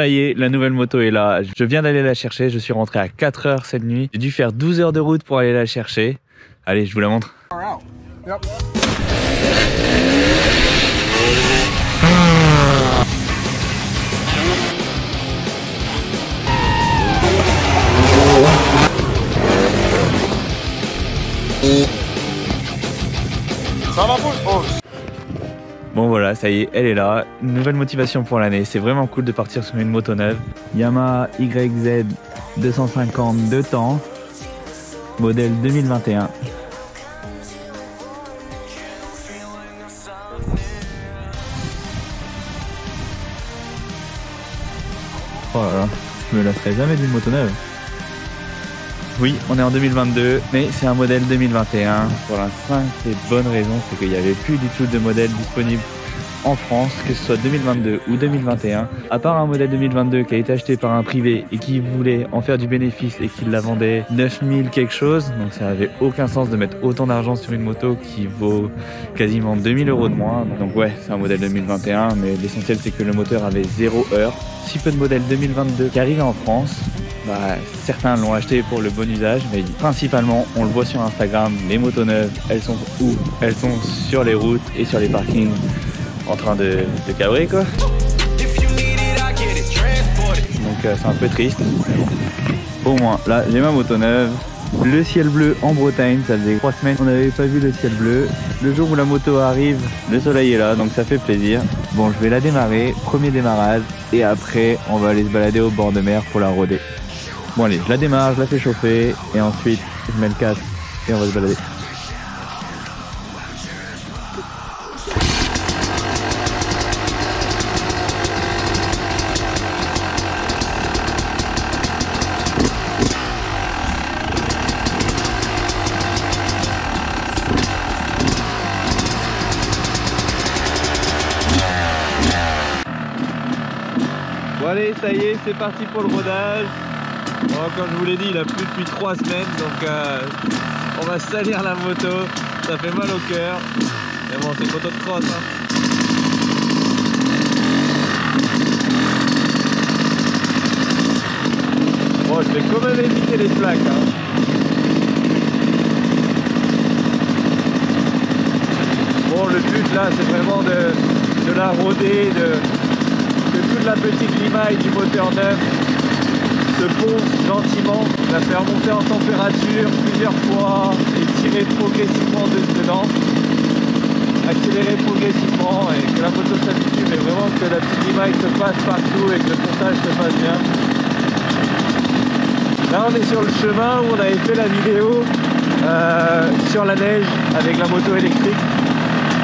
Ça y est, la nouvelle moto est là. Je viens d'aller la chercher. Je suis rentré à 4 heures cette nuit. J'ai dû faire 12 heures de route pour aller la chercher. Allez, je vous la montre. Ça va pour. Bon voilà, ça y est, elle est là. Une nouvelle motivation pour l'année. C'est vraiment cool de partir sur une moto neuve. Yamaha YZ 250 2 temps, modèle 2021. Oh là là, je me lasserai jamais d'une moto neuve. Oui, on est en 2022, mais c'est un modèle 2021. Pour la simple et bonne raison, c'est qu'il n'y avait plus du tout de modèle disponible en France, que ce soit 2022 ou 2021. À part un modèle 2022 qui a été acheté par un privé et qui voulait en faire du bénéfice et qui la vendait 9000 quelque chose. Donc ça n'avait aucun sens de mettre autant d'argent sur une moto qui vaut quasiment 2000 € de moins. Donc ouais, c'est un modèle 2021, mais l'essentiel c'est que le moteur avait 0 heure. Si peu de modèles 2022 qui arrivaient en France. Bah, certains l'ont acheté pour le bon usage, mais principalement, on le voit sur Instagram, les motos neuves, elles sont où? Elles sont sur les routes et sur les parkings en train de cabrer quoi. Donc c'est un peu triste. Au moins, là j'ai ma moto neuve. Le ciel bleu en Bretagne, ça faisait 3 semaines qu'on n'avait pas vu le ciel bleu. Le jour où la moto arrive, le soleil est là, donc ça fait plaisir. Bon, je vais la démarrer, premier démarrage, et après on va aller se balader au bord de mer pour la rôder. Bon allez, je la démarre, je la fais chauffer, et ensuite je mets le casque et on va se balader. Bon allez, ça y est, c'est parti pour le rodage. Bon, comme je vous l'ai dit, il a plu depuis 3 semaines, donc on va salir la moto, ça fait mal au cœur. Mais bon, c'est une moto de cross. Hein. Bon, je vais quand même éviter les plaques. Hein. Bon, le but là, c'est vraiment de la rôder, que toute la petite limaille du moteur neuf se ponce gentiment, la faire monter en température plusieurs fois et tirer progressivement dedans, accélérer progressivement et que la moto s'habitue, mais vraiment que la petite limaille se passe partout et que le pontage se passe bien. Là on est sur le chemin où on avait fait la vidéo sur la neige avec la moto électrique.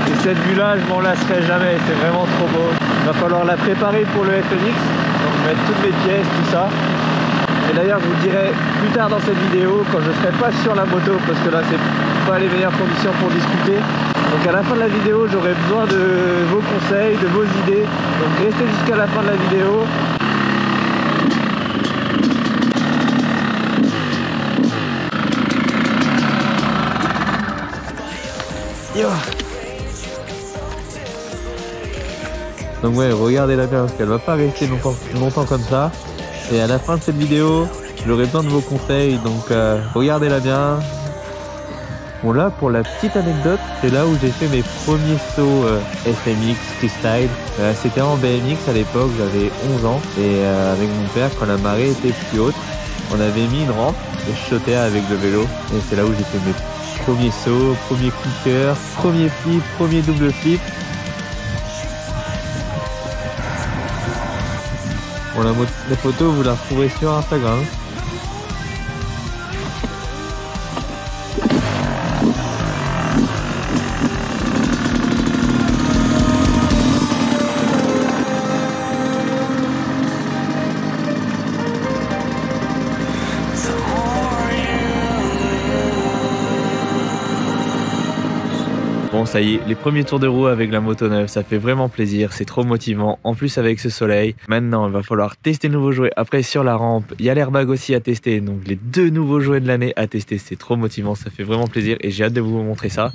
Et cette vue là, je m'en lasserai jamais, c'est vraiment trop beau. Il va falloir la préparer pour le FNX, donc mettre toutes les pièces, tout ça. Et d'ailleurs je vous dirai plus tard dans cette vidéo, quand je ne serai pas sur la moto, parce que là c'est pas les meilleures conditions pour discuter. Donc à la fin de la vidéo, j'aurai besoin de vos conseils, de vos idées. Donc restez jusqu'à la fin de la vidéo. Yo. Donc ouais, regardez-la bien parce qu'elle va pas rester longtemps comme ça. Et à la fin de cette vidéo, j'aurai besoin de vos conseils, donc regardez-la bien. Bon là, pour la petite anecdote, c'est là où j'ai fait mes premiers sauts FMX freestyle. C'était en BMX à l'époque, j'avais 11 ans. Et avec mon père, quand la marée était plus haute, on avait mis une rampe et je sautais avec le vélo. Et c'est là où j'ai fait mes premiers sauts, premier clicker, premier flip, premier double flip. Bon, la photo, vous la retrouverez sur Instagram. ça y est, les premiers tours de roue avec la moto neuve, ça fait vraiment plaisir, c'est trop motivant. En plus avec ce soleil, maintenant il va falloir tester de nouveaux jouets. Après sur la rampe, il y a l'airbag aussi à tester, donc les 2 nouveaux jouets de l'année à tester, c'est trop motivant, ça fait vraiment plaisir et j'ai hâte de vous montrer ça.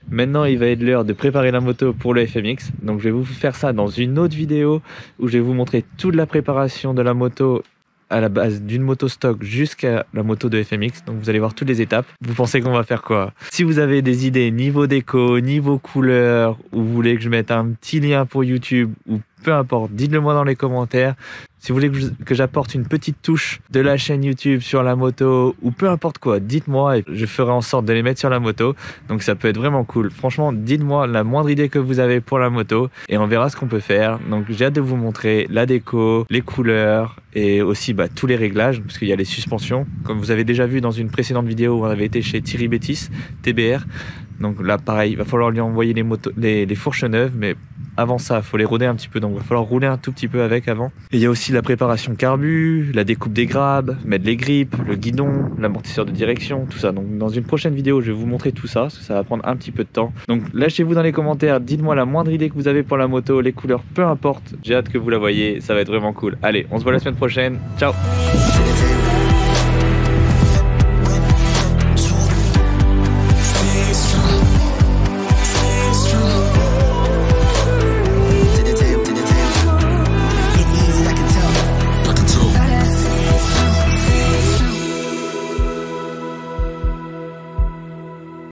Maintenant il va être l'heure de préparer la moto pour le FMX, donc je vais vous faire ça dans une autre vidéo où je vais vous montrer toute la préparation de la moto à la base d'une moto stock jusqu'à la moto de FMX, donc vous allez voir toutes les étapes. Vous pensez qu'on va faire quoi? Si vous avez des idées niveau déco, niveau couleur, ou vous voulez que je mette un petit lien pour YouTube, ou peu importe, dites-le moi dans les commentaires. Si vous voulez que j'apporte une petite touche de la chaîne YouTube sur la moto, ou peu importe quoi, dites-moi et je ferai en sorte de les mettre sur la moto. Donc ça peut être vraiment cool. Franchement, dites-moi la moindre idée que vous avez pour la moto et on verra ce qu'on peut faire. Donc j'ai hâte de vous montrer la déco, les couleurs et aussi tous les réglages, parce qu'il y a les suspensions. Comme vous avez déjà vu dans une précédente vidéo où on avait été chez Thierry Bétis, TBR. Donc là pareil, il va falloir lui envoyer les fourches neuves, mais avant ça, il faut les roder un petit peu, donc il va falloir rouler un tout petit peu avec avant. Et il y a aussi la préparation carbu, la découpe des grabs, mettre les grippes, le guidon, l'amortisseur de direction, tout ça. Donc dans une prochaine vidéo, je vais vous montrer tout ça, parce que ça va prendre un petit peu de temps. Donc lâchez-vous dans les commentaires, dites-moi la moindre idée que vous avez pour la moto, les couleurs, peu importe. J'ai hâte que vous la voyez, ça va être vraiment cool. Allez, on se voit la semaine prochaine, ciao!